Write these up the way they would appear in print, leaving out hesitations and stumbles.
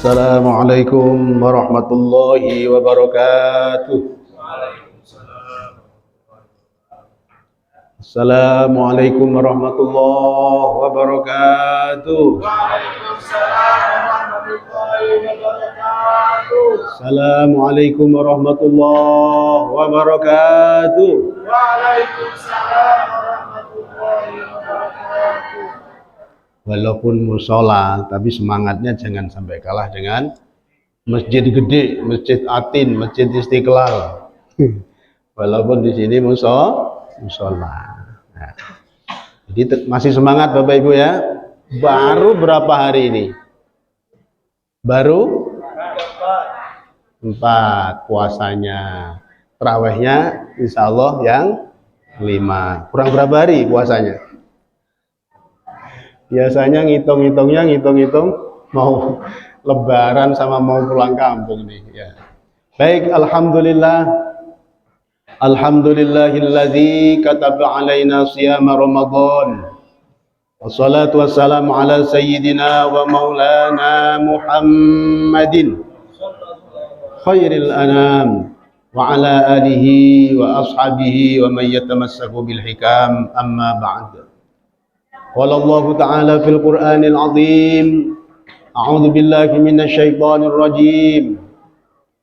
Assalamualaikum warahmatullahi wabarakatuh. Assalamualaikum warahmatullahi wabarakatuh. Assalamualaikum warahmatullahi wabarakatuh. Waalaikumsalam warahmatullahi wabarakatuh. Walaupun musola, tapi semangatnya jangan sampai kalah dengan masjid gede, masjid Atin, masjid Istiqlal. Walaupun di sini musola. Nah, jadi masih semangat Bapak Ibu ya. Baru berapa hari ini? Baru 4 puasanya. Tarawihnya insya Allah yang 5. Kurang berapa hari puasanya? Biasanya ngitung mau lebaran sama mau pulang kampung nih ya. Baik, alhamdulillahilladzi kataba alaina siyama Ramadan. Wassalatu wassalamu ala sayyidina wa maulana Muhammadin khairil anam wa ala alihi wa ashabihi wa man yatamassaku bil hikam, amma ba'd. Qala Allah Ta'ala fil Qur'anil Azim, a'udzu billahi minasy syaithanir rajim.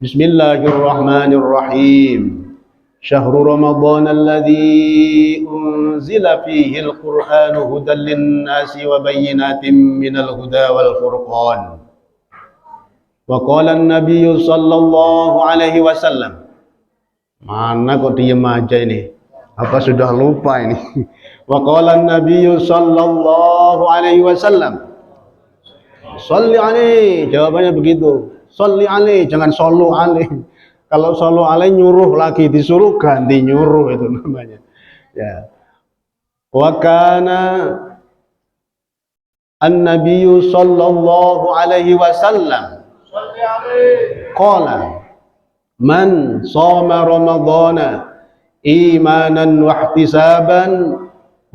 Bismillahirrahmanirrahim. Syahrul Ramadan alladzi unzila fihi al-Qur'anu hudan lin-nasi wa bayyinatin minal huda wal furqan. Wa qala an-nabiy sallallahu alaihi wasallam. Mana kok diem aja ini? Apa sudah lupa ini? Wa qala an-nabiy sallallahu alaihi wasallam. Sholli alaihi, jawabannya begitu. Sholli alaihi, jangan shollu alaihi. Kalau shollu alaihi nyuruh lagi, disuruh ganti nyuruh itu namanya. Ya. Wa kana an-nabiy sallallahu alaihi wasallam. Sholli alaihi. Qala man shoma ramadhana imanan wa ihtisaban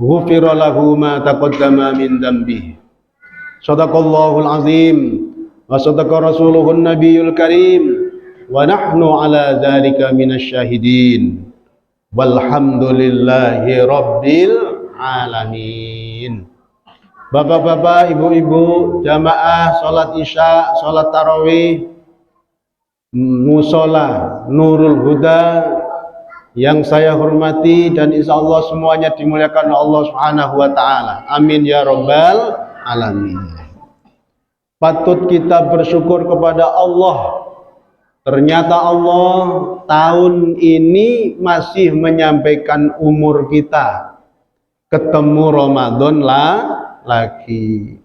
ghufira lahu ma taqaddama min dhanbihi. Shadaqallahul azim wa shadaqa rasuluhun nabiyul karim wa nahnu ala dzalika minasy syahidin walhamdulillahi rabbil alamin. Bapak-bapak, ibu-ibu, jamaah salat Isya, salat tarawih musola Nurul Huda yang saya hormati dan insya Allah semuanya dimuliakan Allah Subhanahu wa ta'ala. Amin ya rabbal alamin. Patut kita bersyukur kepada Allah. Ternyata Allah tahun ini masih menyampaikan umur kita ketemu Ramadan lagi.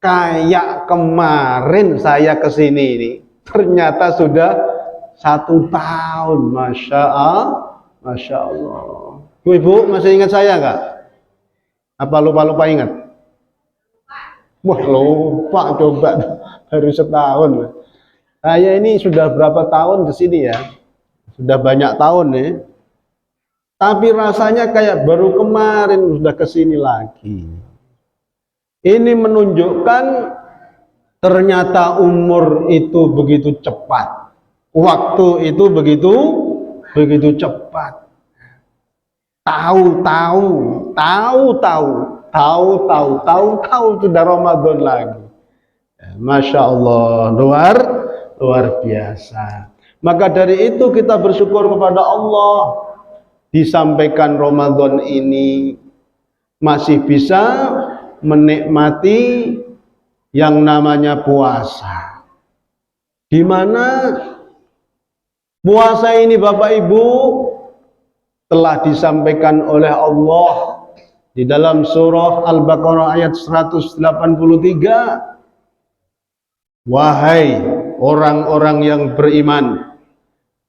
Kayak kemarin saya kesini ini, ternyata sudah 1 tahun. Masya Allah. Ibu masih ingat saya nggak? Apa lupa ingat? Wah, lupa coba, baru setahun. Saya ini sudah berapa tahun di sini ya? Sudah banyak tahun nih. Tapi rasanya kayak baru kemarin sudah kesini lagi. Ini menunjukkan ternyata umur itu begitu cepat. Waktu itu begitu cepat. Tahu-tahu sudah Ramadan lagi. Masya Allah, luar biasa. Maka dari itu kita bersyukur kepada Allah, disampaikan Ramadan ini masih bisa menikmati yang namanya puasa. Di mana puasa ini Bapak Ibu telah disampaikan oleh Allah di dalam surah Al-Baqarah ayat 183. Wahai orang-orang yang beriman,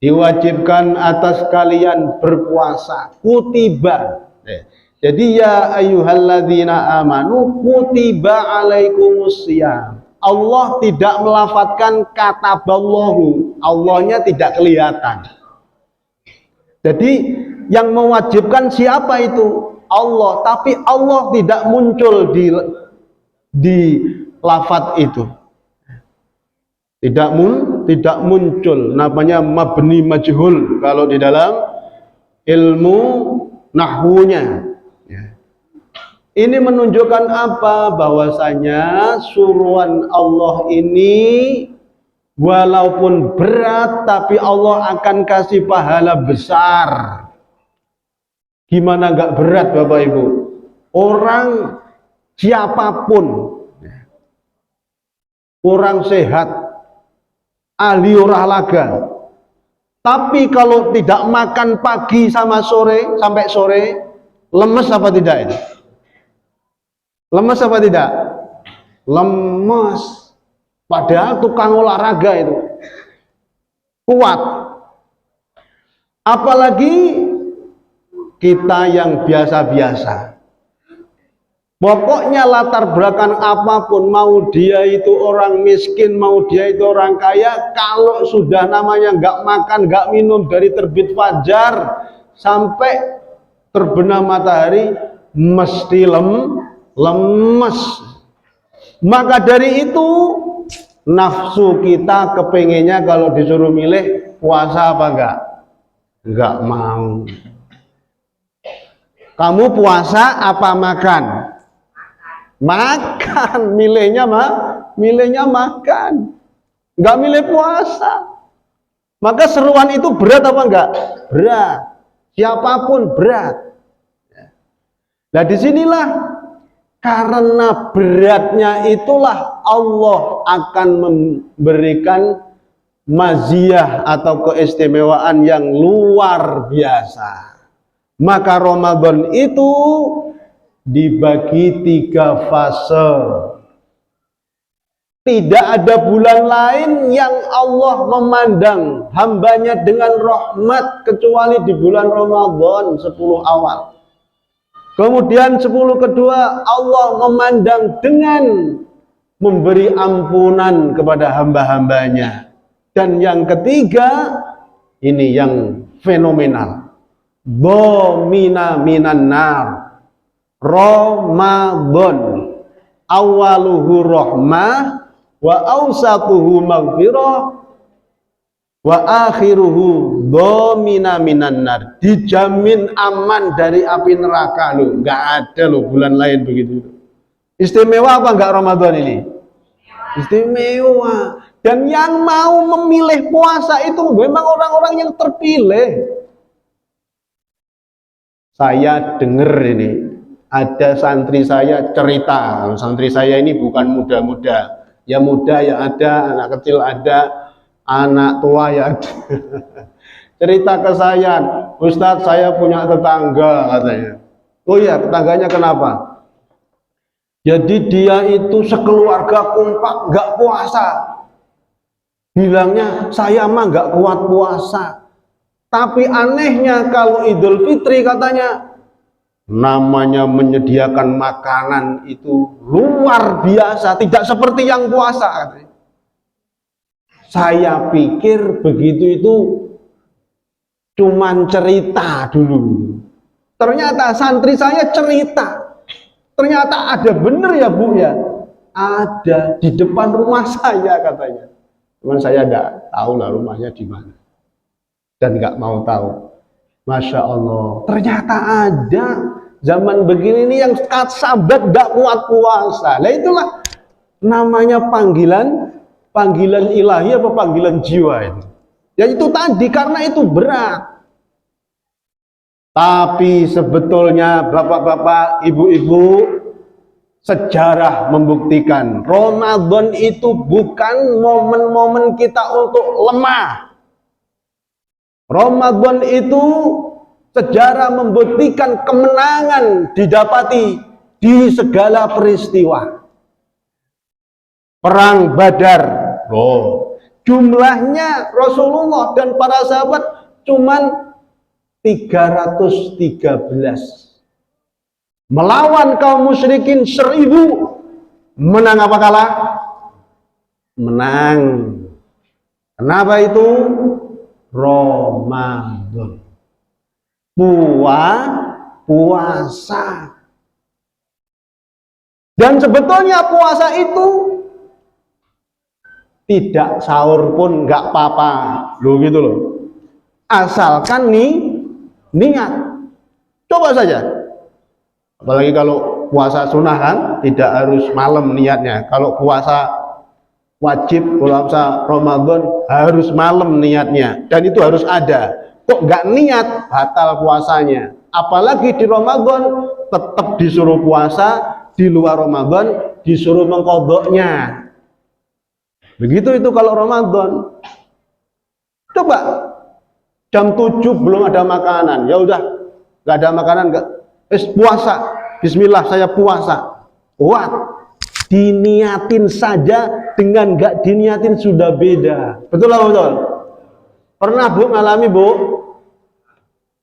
diwajibkan atas kalian berpuasa. Kutiba. Jadi ya ayyuhalladzina amanu kutiba alaikumusiyam. Allah tidak melafatkan kata ballahu. Allahnya tidak kelihatan. Jadi yang mewajibkan siapa itu? Allah. Tapi Allah tidak muncul di lafaz itu. tidak muncul, namanya mabni majhul kalau di dalam ilmu nahwunya. Ya. Ini menunjukkan apa? Bahwasanya suruhan Allah ini walaupun berat, tapi Allah akan kasih pahala besar. Gimana gak berat Bapak Ibu? Orang siapapun, orang sehat, ahli olahraga, tapi kalau tidak makan pagi sama sore sampai sore, lemes apa tidak ini? Lemes apa tidak? Lemes. Padahal tukang olahraga itu kuat. Apalagi kita yang biasa-biasa. Pokoknya latar belakang apapun, mau dia itu orang miskin, mau dia itu orang kaya, kalau sudah namanya nggak makan, nggak minum dari terbit fajar sampai terbenam matahari, mesti lemes. Maka dari itu nafsu kita kepengennya kalau disuruh milih puasa apa enggak? Enggak mau. Kamu puasa apa makan? Makan, milihnya makan, nggak milih puasa. Maka seruan itu berat apa enggak? Berat. Siapapun berat. Nah disinilah karena beratnya itulah Allah akan memberikan maziyah atau keistimewaan yang luar biasa. Maka Ramadan itu dibagi 3 fase. Tidak ada bulan lain yang Allah memandang hambanya dengan rahmat kecuali di bulan Ramadan 10 awal. Kemudian 10 kedua Allah memandang dengan memberi ampunan kepada hamba-hambanya. Dan yang ketiga, ini yang fenomenal. Domina minan nar. Ramadan awaluhu rahmah wa awsatuhu maghfirah wa akhiruhu domina minan nar. Dijamin aman dari api neraka loh. Nggak ada loh bulan lain begitu. Istimewa apa enggak Ramadan ini? Istimewa. Dan yang mau memilih puasa itu memang orang-orang yang terpilih. Saya dengar ini, ada santri saya cerita, santri saya ini bukan muda-muda, ya muda ya ada, anak kecil ada, anak tua ya ada. Cerita ke saya, Ustadz saya punya tetangga katanya. Oh iya, tetangganya kenapa? Jadi dia itu sekeluarga kompak nggak puasa. Bilangnya saya mah nggak kuat puasa. Tapi anehnya kalau Idul Fitri katanya namanya menyediakan makanan itu luar biasa, tidak seperti yang puasa katanya. Saya pikir begitu itu cuman cerita dulu. Ternyata santri saya cerita. Ternyata ada bener ya Bu ya. Ada di depan rumah saya katanya. Cuman saya enggak tahu lah rumahnya di mana. Dan nggak mau tahu. Masya Allah, ternyata ada zaman begini nih yang sahabat nggak kuat puasa. Nah itulah namanya panggilan ilahi apa panggilan jiwa itu. Ya itu tadi karena itu berat. Tapi sebetulnya bapak-bapak, ibu-ibu, sejarah membuktikan Ramadan itu bukan momen-momen kita untuk lemah. Ramadan itu sejarah membuktikan kemenangan didapati di segala peristiwa. Perang Badar, jumlahnya Rasulullah dan para sahabat cuman 313. Melawan kaum musyrikin 1000. Menang apa kalah? Menang. Kenapa itu? Ramadan. Puasa. Dan sebetulnya puasa itu tidak sahur pun nggak apa-apa, loh gitu loh. Asalkan niat. Coba saja. Apalagi kalau puasa sunnah kan tidak harus malam niatnya. Kalau puasa wajib, puasa Ramadan harus malam niatnya, dan itu harus ada. Kok nggak niat, batal puasanya. Apalagi di Ramadan tetap disuruh puasa, di luar Ramadan disuruh mengqadha'nya. Begitu itu kalau Ramadan. Coba jam 7 belum ada makanan, ya udah nggak ada makanan, nggak puasa, bismillah saya puasa. Wah, diniatin saja dengan nggak diniatin sudah beda. Betul lah, betul. Pernah Bu ngalami Bu?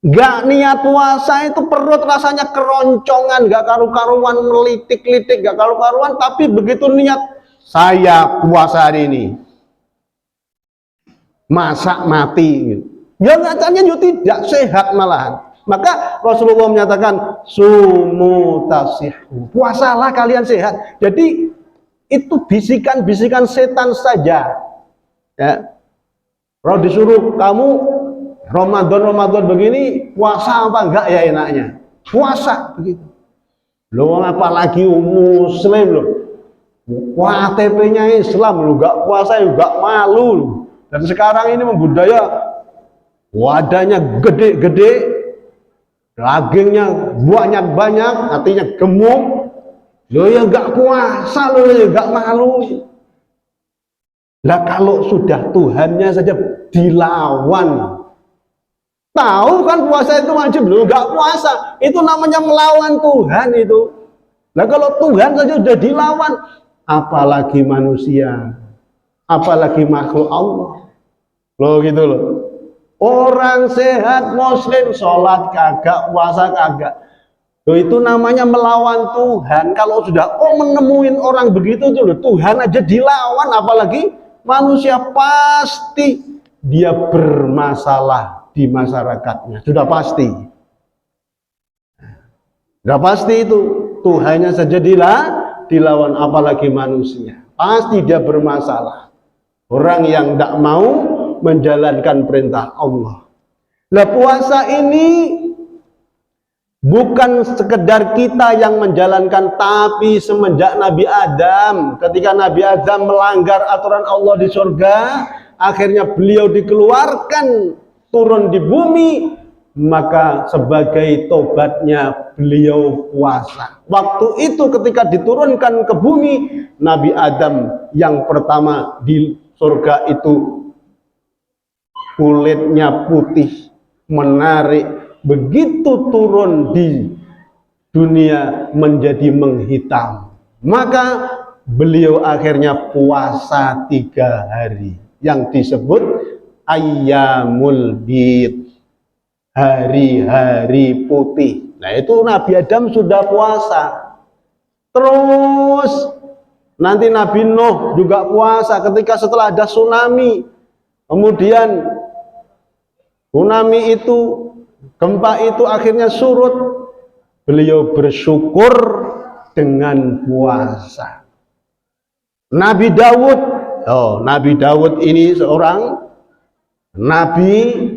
Nggak niat puasa itu perut rasanya keroncongan, nggak karu-karuan, melitik-litik, nggak karu-karuan, tapi begitu niat saya puasa hari ini, masak mati. Ya nyatanya juga tidak sehat malahan. Maka Rasulullah menyatakan sumu tasihu, puasalah kalian sehat. Jadi itu bisikan-bisikan setan saja. Ya. Kalau disuruh kamu Ramadan begini puasa apa enggak ya enaknya? Puasa begitu. Loh apalagi muslim loh. KTP-nya Islam lu gak puasa juga malu. Dan sekarang ini membudaya wadahnya gede-gede, dagingnya banyak-banyak, artinya gemuk. Lo ya gak puasa, lo ya gak malu. Lah kalau sudah Tuhannya saja dilawan, tahu kan puasa itu wajib, lo gak puasa, itu namanya melawan Tuhan itu. Nah kalau Tuhan saja sudah dilawan, apalagi manusia, apalagi makhluk Allah. Loh gitu loh. Orang sehat muslim sholat kagak, puasa kagak. Loh itu namanya melawan Tuhan. Kalau sudah menemuin orang begitu tuh loh, Tuhan aja dilawan, apalagi manusia, pasti dia bermasalah di masyarakatnya. Sudah pasti. Sudah pasti itu. Tuhannya saja dilawan, apalagi manusia. Pasti dia bermasalah. Orang yang tidak mau menjalankan perintah Allah. Lah puasa ini bukan sekedar kita yang menjalankan, tapi semenjak Nabi Adam. Ketika Nabi Adam melanggar aturan Allah di surga, akhirnya beliau dikeluarkan turun di bumi, maka sebagai tobatnya beliau puasa. Waktu itu ketika diturunkan ke bumi, Nabi Adam yang pertama di surga itu kulitnya putih, menarik. Begitu turun di dunia menjadi menghitam. Maka beliau akhirnya puasa 3 hari yang disebut ayyamul bid, hari-hari putih. Nah itu Nabi Adam sudah puasa. Terus nanti Nabi Nuh juga puasa ketika setelah ada tsunami. Kemudian tsunami itu, gempa itu akhirnya surut. Beliau bersyukur dengan puasa. Nabi Daud, Nabi Daud ini seorang nabi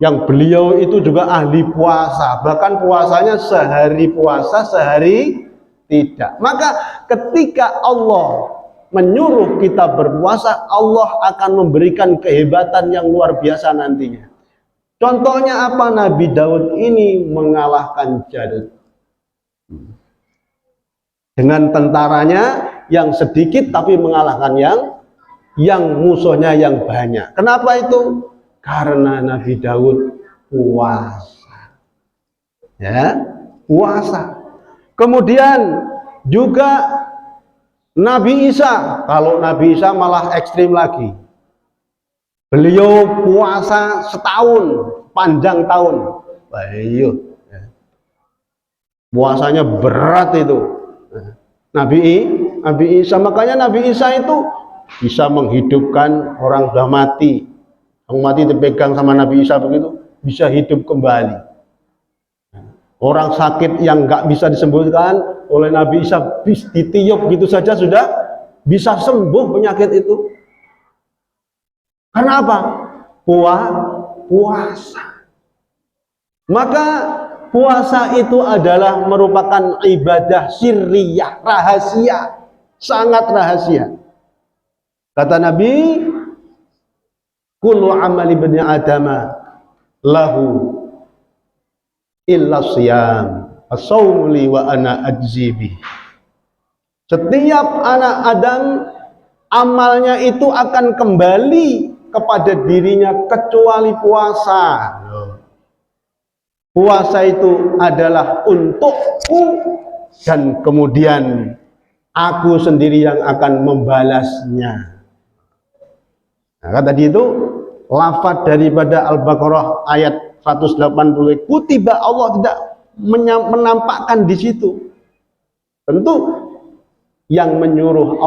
yang beliau itu juga ahli puasa, bahkan puasanya sehari puasa, sehari tidak. Maka ketika Allah menyuruh kita berpuasa, Allah akan memberikan kehebatan yang luar biasa nantinya. Contohnya apa? Nabi Daud ini mengalahkan Jalut dengan tentaranya yang sedikit, tapi mengalahkan yang musuhnya yang banyak. Kenapa itu? Karena Nabi Daud puasa. Ya, puasa. Kemudian juga Nabi Isa. Kalau Nabi Isa malah ekstrim lagi. Beliau puasa setahun, panjang tahun. Ayo. Puasanya berat itu. Nabi Isa, makanya Nabi Isa itu bisa menghidupkan orang sudah mati. Yang mati dipegang sama Nabi Isa begitu, bisa hidup kembali. Orang sakit yang nggak bisa disembuhkan oleh Nabi Isa, ditiup gitu saja sudah bisa sembuh penyakit itu. Karena apa? Puasa. Maka puasa itu adalah merupakan ibadah sirriyah, rahasia, sangat rahasia. Kata Nabi, kullu amali bani adama lahu illa siyam as-sawmu li wa ana ajzi bih. Setiap anak Adam amalnya itu akan kembali kepada dirinya kecuali puasa. Puasa itu adalah untukku dan kemudian aku sendiri yang akan membalasnya. Nah, tadi itu lafaz daripada Al-Baqarah ayat 180, kutiba, Allah tidak menampakkan di situ. Tentu yang menyuruh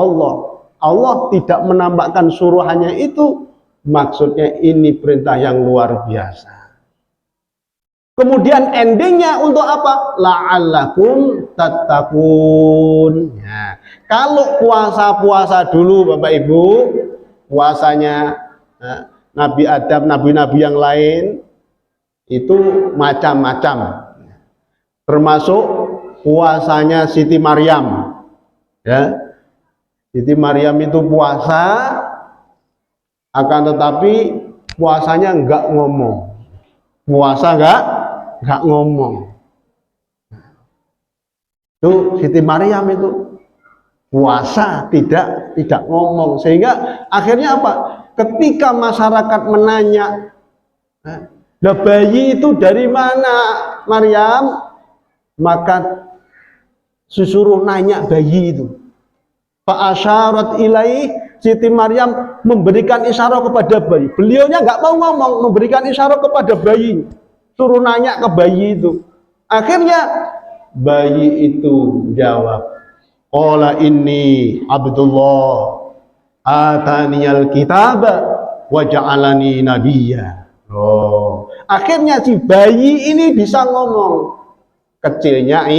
Allah tidak menampakkan suruhannya itu, maksudnya ini perintah yang luar biasa. Kemudian endingnya untuk apa? La'allakum tattaqun. Ya. Kalau puasa dulu Bapak Ibu, puasanya Nabi Adam, nabi-nabi yang lain itu macam-macam. Termasuk puasanya Siti Maryam. Ya. Siti Maryam itu puasa, akan tetapi puasanya enggak ngomong. Puasa enggak ngomong. Itu Siti Maryam itu puasa tidak ngomong, sehingga akhirnya apa? Ketika masyarakat menanya, "Lah bayi itu dari mana, Maryam?" Maka disuruh nanya bayi itu. Fa asyarat ilaih, Siti Maryam memberikan isyarat kepada bayi. Beliaunya nggak mau ngomong, memberikan isyarat kepada bayi. Suruh nanya ke bayi itu. Akhirnya bayi itu jawab, qala inni Abdullah ataniyal kitaba wa ja'alani nabiyya. Oh, akhirnya si bayi ini bisa ngomong. Kecilnya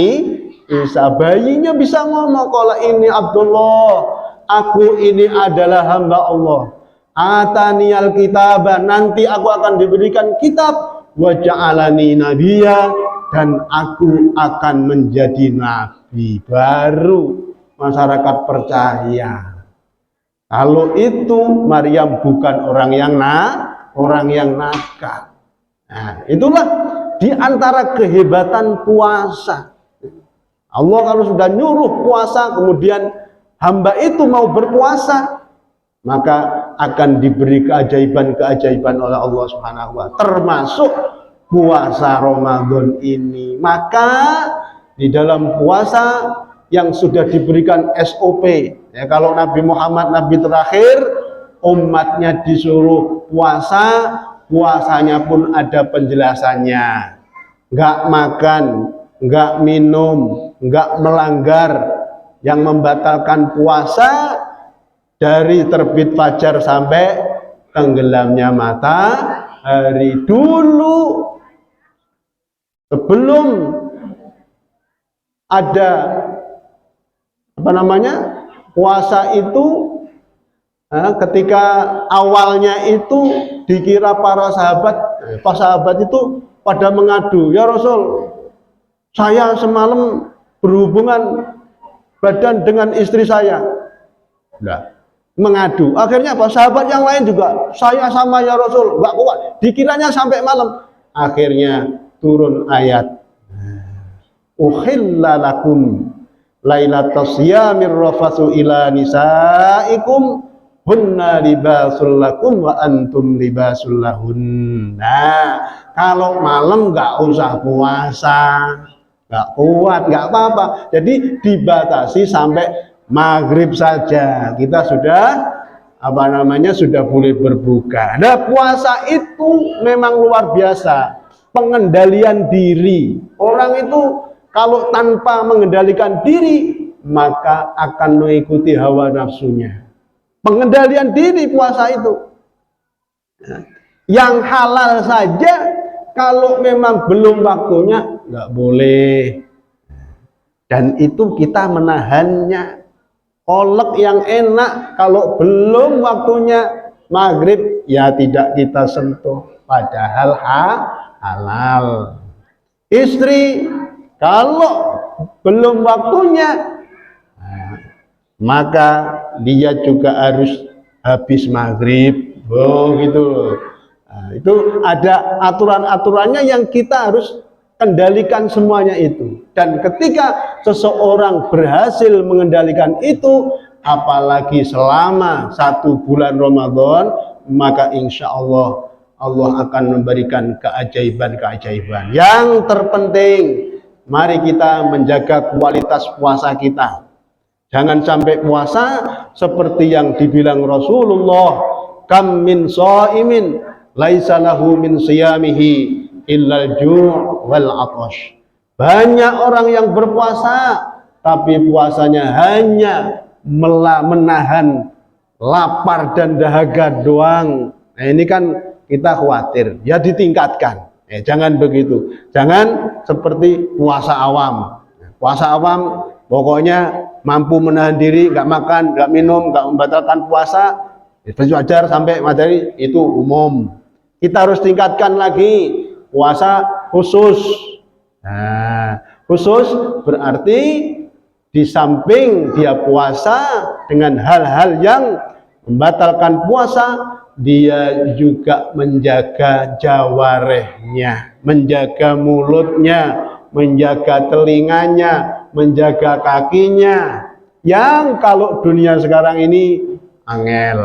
Isa, bayinya bisa ngomong, qala inni Abdullah, aku ini adalah hamba Allah. Ataniyal kitaba, nanti aku akan diberikan kitab, wa ja'alani nabiyya, dan aku akan menjadi nabi. Baru masyarakat percaya. Kalau itu Maryam bukan orang yang nakal. Nah, itulah di antara kehebatan puasa. Allah kalau sudah nyuruh puasa, kemudian hamba itu mau berpuasa, maka akan diberi keajaiban-keajaiban oleh Allah Subhanahu wa Ta'ala, termasuk puasa Ramadan ini. Maka di dalam puasa yang sudah diberikan SOP, ya, kalau Nabi Muhammad Nabi terakhir, umatnya disuruh puasa, puasanya pun ada penjelasannya. Nggak makan, nggak minum, nggak melanggar. Yang membatalkan puasa dari terbit fajar sampai tenggelamnya matahari. Dulu sebelum ada puasa itu, ketika awalnya itu dikira para sahabat itu pada mengadu, ya Rasul, saya semalam berhubungan badan dengan istri saya. Nah, mengadu. Akhirnya apa? Sahabat yang lain juga, saya sama ya Rasul, enggak kuat. Dikiranya sampai malam. Akhirnya turun ayat, uhilla lakum lailatas siyamir rafatsu ila nisaikum hunna libasul lakum wa antum libasul lahun. Nah, kalau malam enggak usah puasa, enggak kuat, enggak apa-apa. Jadi dibatasi sampai maghrib saja. Kita sudah sudah boleh berbuka. Nah, puasa itu memang luar biasa. Pengendalian diri. Orang itu kalau tanpa mengendalikan diri, maka akan mengikuti hawa nafsunya. Pengendalian diri puasa itu. Yang halal saja, kalau memang belum waktunya, nggak boleh. Dan itu kita menahannya. kolak yang enak, kalau belum waktunya maghrib ya tidak kita sentuh, padahal halal. Istri kalau belum waktunya maka dia juga harus habis maghrib. Oh gitu. Nah, itu ada aturan-aturannya yang kita harus kendalikan semuanya itu. Dan ketika seseorang berhasil mengendalikan itu, apalagi selama 1 bulan Ramadan, maka insya Allah Allah akan memberikan keajaiban-keajaiban. Yang terpenting, mari kita menjaga kualitas puasa kita. Jangan sampai puasa seperti yang dibilang Rasulullah, kam min shaimin laisa lahu min siyamihi illal ju' wal 'atash. Banyak orang yang berpuasa tapi puasanya hanya menahan lapar dan dahaga doang. Nah, ini kan kita khawatir, ya ditingkatkan. Jangan begitu. Jangan seperti puasa awam. Puasa awam pokoknya mampu menahan diri, nggak makan, nggak minum, nggak membatalkan puasa, wajar sampai materi itu umum. Kita harus tingkatkan lagi puasa khusus. Nah, khusus berarti di samping dia puasa dengan hal-hal yang membatalkan puasa, dia juga menjaga jawarehnya, menjaga mulutnya, menjaga telinganya, menjaga kakinya, yang kalau dunia sekarang ini angel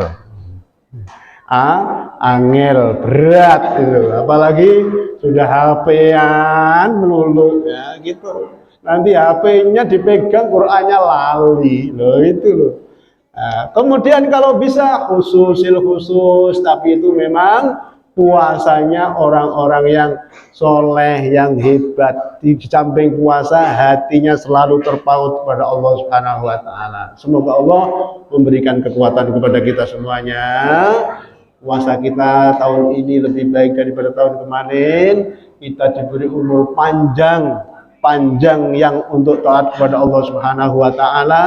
berat itu, apalagi sudah HP-an melulu ya gitu, nanti HP-nya dipegang, Qur'annya lali loh itu loh. Nah, kemudian kalau bisa khusus, tapi itu memang puasanya orang-orang yang soleh, yang hebat. Di samping puasa, hatinya selalu terpaut kepada Allah Subhanahu wa Ta'ala. Semoga Allah memberikan kekuatan kepada kita semuanya. Puasa kita tahun ini lebih baik daripada tahun kemarin. Kita diberi umur panjang yang untuk taat kepada Allah Subhanahu wa Ta'ala.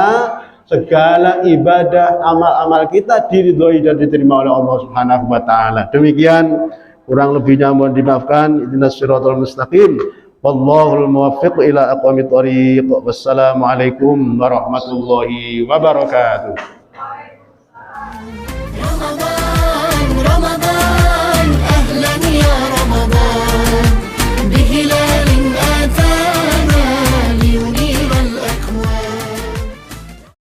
Segala ibadah, amal-amal kita diridhoi dan diterima oleh Allah Subhanahu wa Ta'ala. Demikian, kurang lebihnya mohon dimaafkan. Ihdinas siratal mustaqim. Wallahul muwaffiq ila aqwamit thoriq. Wassalamualaikum warahmatullahi wabarakatuh.